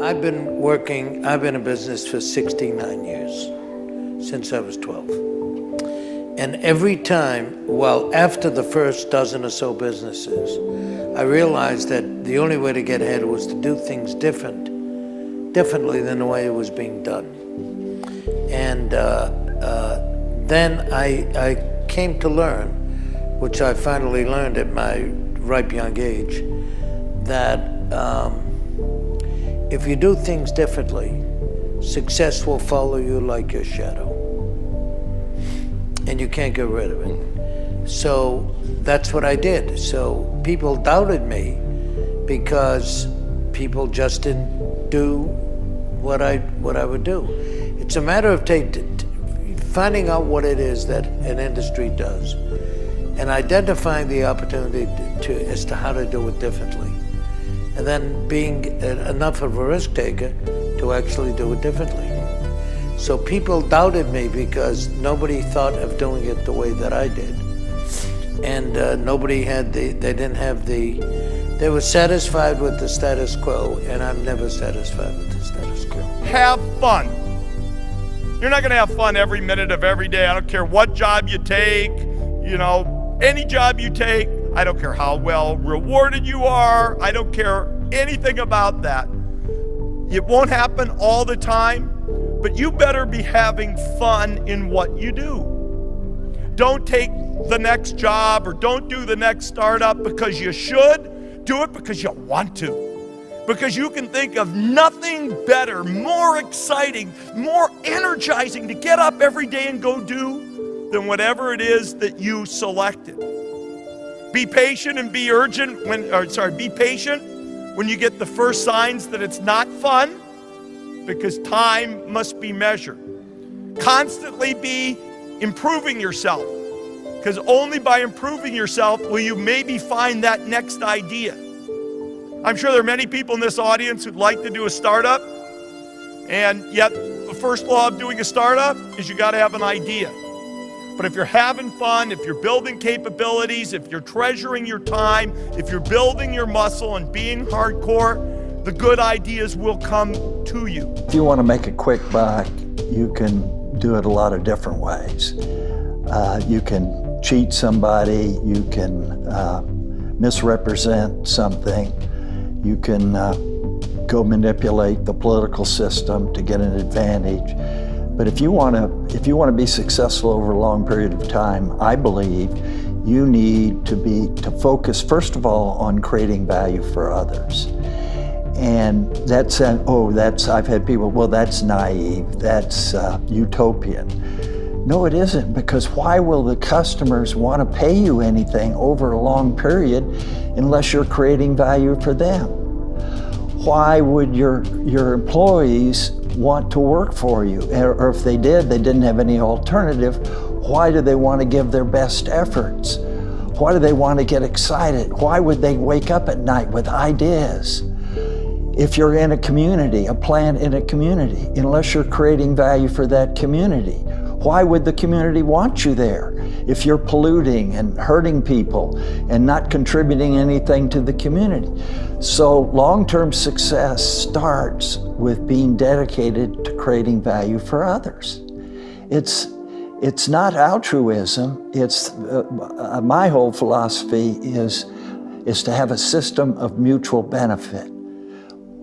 I've been in business for 69 years, since I was 12. And every time, well, after the first dozen or so businesses, I realized that the only way to get ahead was to do things differently than the way it was being done. And then I came to learn, which I finally learned at my ripe young age, that if you do things differently, success will follow you like your shadow, and you can't get rid of it. So that's what I did. So people doubted me because people just didn't do what I would do. It's a matter of finding out what it is that an industry does and identifying the opportunity as to how to do it differently. And then being enough of a risk taker to actually do it differently. So people doubted me because nobody thought of doing it the way that I did. And they were satisfied with the status quo, and I'm never satisfied with the status quo. Have fun. You're not gonna have fun every minute of every day. I don't care what job you take, any job you take. I don't care how well rewarded you are. I don't care anything about that. It won't happen all the time, but you better be having fun in what you do. Don't take the next job or don't do the next startup because you should. Do it because you want to. Because you can think of nothing better, more exciting, more energizing to get up every day and go do than whatever it is that you selected. Be patient and be be patient when you get the first signs that it's not fun, because time must be measured. Constantly be improving yourself, because only by improving yourself will you maybe find that next idea. I'm sure there are many people in this audience who'd like to do a startup, and yet the first law of doing a startup is you got to have an idea. But if you're having fun, if you're building capabilities, if you're treasuring your time, if you're building your muscle and being hardcore, the good ideas will come to you. If you want to make a quick buck, you can do it a lot of different ways. You can cheat somebody, you can misrepresent something, you can go manipulate the political system to get an advantage. But if you want to be successful over a long period of time, I believe you need to focus first of all on creating value for others. And I've had people, well, that's naive, that's utopian. No, it isn't, because why will the customers want to pay you anything over a long period unless you're creating value for them? Why would your employees want to work for you? Or if they didn't have any alternative, why do they want to give their best efforts? Why do they want to get excited? Why would they wake up at night with ideas? If you're in a community, a plant in a community, unless you're creating value for that community, why would the community want you there if you're polluting and hurting people and not contributing anything to the community? So long-term success starts with being dedicated to creating value for others. It's not altruism. It's my whole philosophy is to have a system of mutual benefit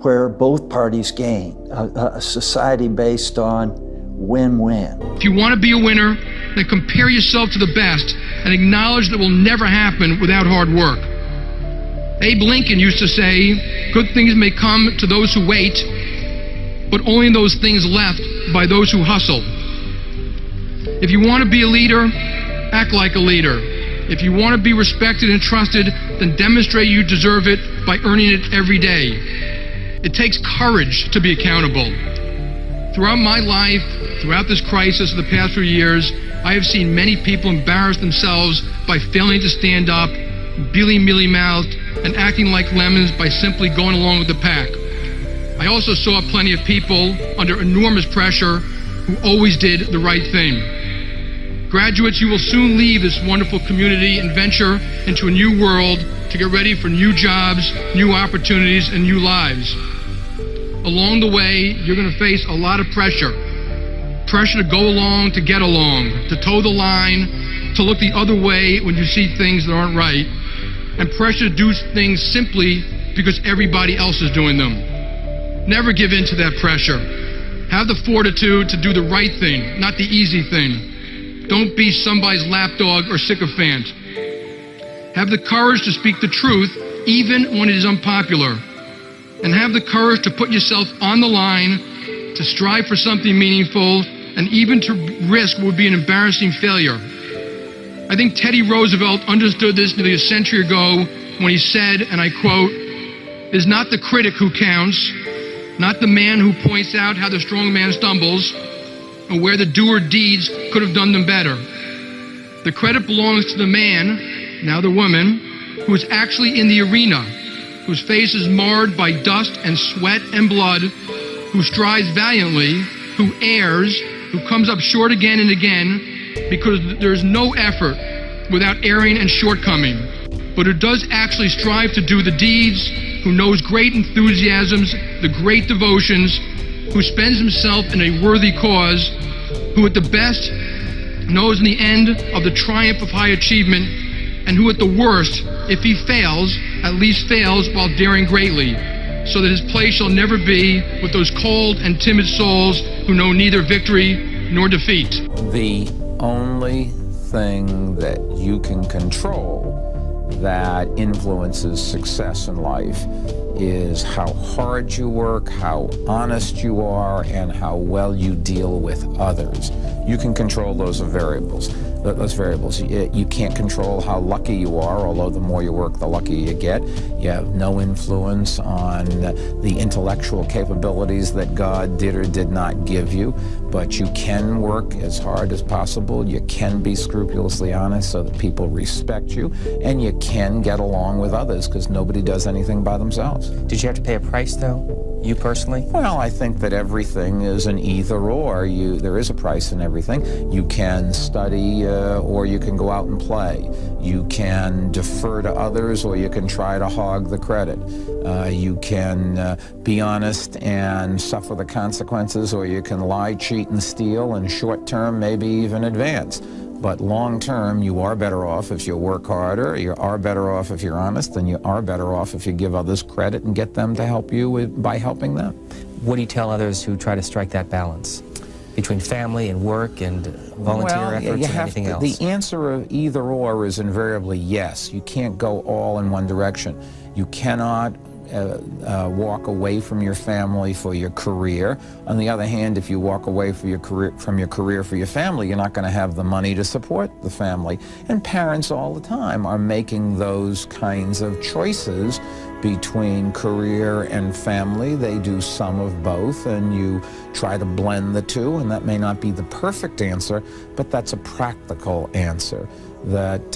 where both parties gain, a society based on win-win. If you want to be a winner, then compare yourself to the best and acknowledge that it will never happen without hard work. Abe Lincoln used to say, good things may come to those who wait, but only those things left by those who hustle. If you want to be a leader, act like a leader. If you want to be respected and trusted, then demonstrate you deserve it by earning it every day. It takes courage to be accountable. Throughout my life, throughout this crisis of the past few years, I have seen many people embarrass themselves by failing to stand up, being mealy-mouthed, and acting like lemons by simply going along with the pack. I also saw plenty of people under enormous pressure who always did the right thing. Graduates, you will soon leave this wonderful community and venture into a new world to get ready for new jobs, new opportunities, and new lives. Along the way, you're going to face a lot of pressure. Pressure to go along, to get along, to toe the line, to look the other way when you see things that aren't right, and pressure to do things simply because everybody else is doing them. Never give in to that pressure. Have the fortitude to do the right thing, not the easy thing. Don't be somebody's lapdog or sycophant. Have the courage to speak the truth even when it is unpopular. And have the courage to put yourself on the line, to strive for something meaningful, and even to risk what would be an embarrassing failure. I think Teddy Roosevelt understood this nearly a century ago when he said, and I quote, "It is not the critic who counts, not the man who points out how the strong man stumbles, or where the doer deeds could have done them better. The credit belongs to the man, now the woman, who is actually in the arena, whose face is marred by dust and sweat and blood, who strives valiantly, who errs, who comes up short again and again, because there is no effort without erring and shortcoming, but who does actually strive to do the deeds, who knows great enthusiasms, the great devotions, who spends himself in a worthy cause, who at the best knows in the end of the triumph of high achievement, and who at the worst, if he fails, at least fails while daring greatly, so that his place shall never be with those cold and timid souls who know neither victory nor defeat." The only thing that you can control that influences success in life is how hard you work, how honest you are, and how well you deal with others. You can control those variables. You can't control how lucky you are, although the more you work, the luckier you get. You have no influence on the intellectual capabilities that God did or did not give you, but you can work as hard as possible. You can be scrupulously honest so that people respect you, and you can get along with others because nobody does anything by themselves. Did you have to pay a price, though, you personally? Well, I think that everything is an either or. There is a price in everything. You can study or you can go out and play. You can defer to others or you can try to hog the credit. You can be honest and suffer the consequences, or you can lie, cheat, and steal, and short term, maybe even advance. But long term, you are better off if you work harder, you are better off if you're honest, and you are better off if you give others credit and get them to help you by helping them. What do you tell others who try to strike that balance between family and work and volunteer efforts and anything else? The answer of either or is invariably yes. You can't go all in one direction. You cannot walk away from your family for your career. On the other hand, if you walk away from your career for your family, you're not going to have the money to support the family. And parents all the time are making those kinds of choices between career and family. They do some of both, and you try to blend the two, and that may not be the perfect answer, but that's a practical answer that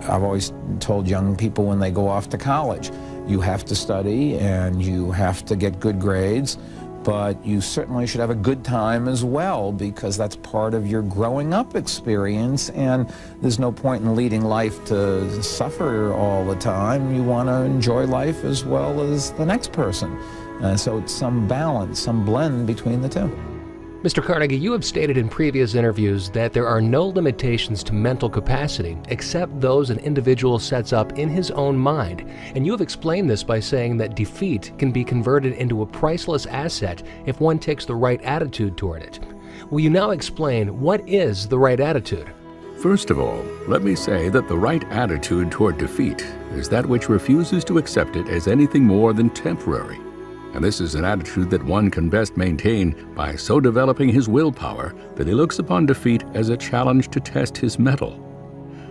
I've always told young people when they go off to college. You have to study and you have to get good grades, but you certainly should have a good time as well, because that's part of your growing up experience, and there's no point in leading life to suffer all the time. You want to enjoy life as well as the next person. So it's some balance, some blend between the two. Mr. Carnegie, you have stated in previous interviews that there are no limitations to mental capacity except those an individual sets up in his own mind. And you have explained this by saying that defeat can be converted into a priceless asset if one takes the right attitude toward it. Will you now explain what is the right attitude? First of all, let me say that the right attitude toward defeat is that which refuses to accept it as anything more than temporary. And this is an attitude that one can best maintain by so developing his willpower that he looks upon defeat as a challenge to test his mettle.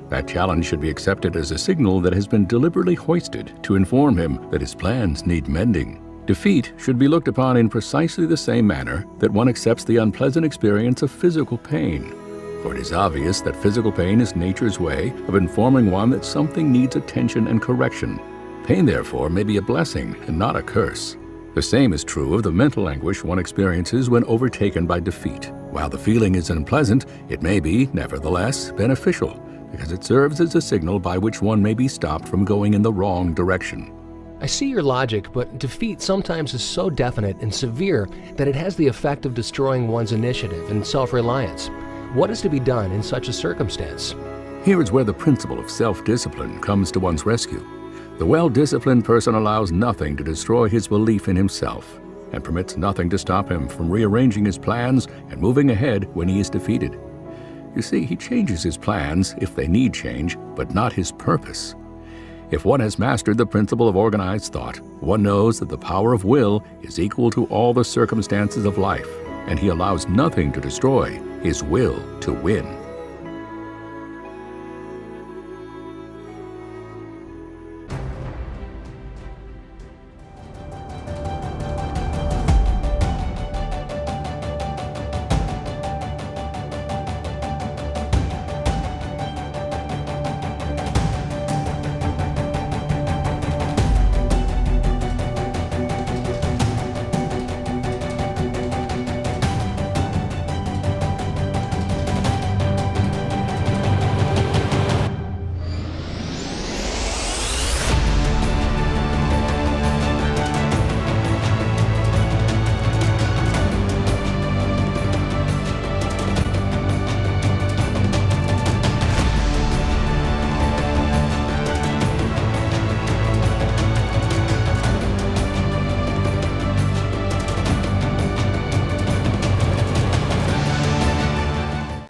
That challenge should be accepted as a signal that has been deliberately hoisted to inform him that his plans need mending. Defeat should be looked upon in precisely the same manner that one accepts the unpleasant experience of physical pain. For it is obvious that physical pain is nature's way of informing one that something needs attention and correction. Pain, therefore, may be a blessing and not a curse. The same is true of the mental anguish one experiences when overtaken by defeat. While the feeling is unpleasant, it may be, nevertheless, beneficial, because it serves as a signal by which one may be stopped from going in the wrong direction. I see your logic, but defeat sometimes is so definite and severe that it has the effect of destroying one's initiative and self-reliance. What is to be done in such a circumstance? Here is where the principle of self-discipline comes to one's rescue. The well-disciplined person allows nothing to destroy his belief in himself and permits nothing to stop him from rearranging his plans and moving ahead when he is defeated. You see, he changes his plans if they need change, but not his purpose. If one has mastered the principle of organized thought, one knows that the power of will is equal to all the circumstances of life, and he allows nothing to destroy his will to win.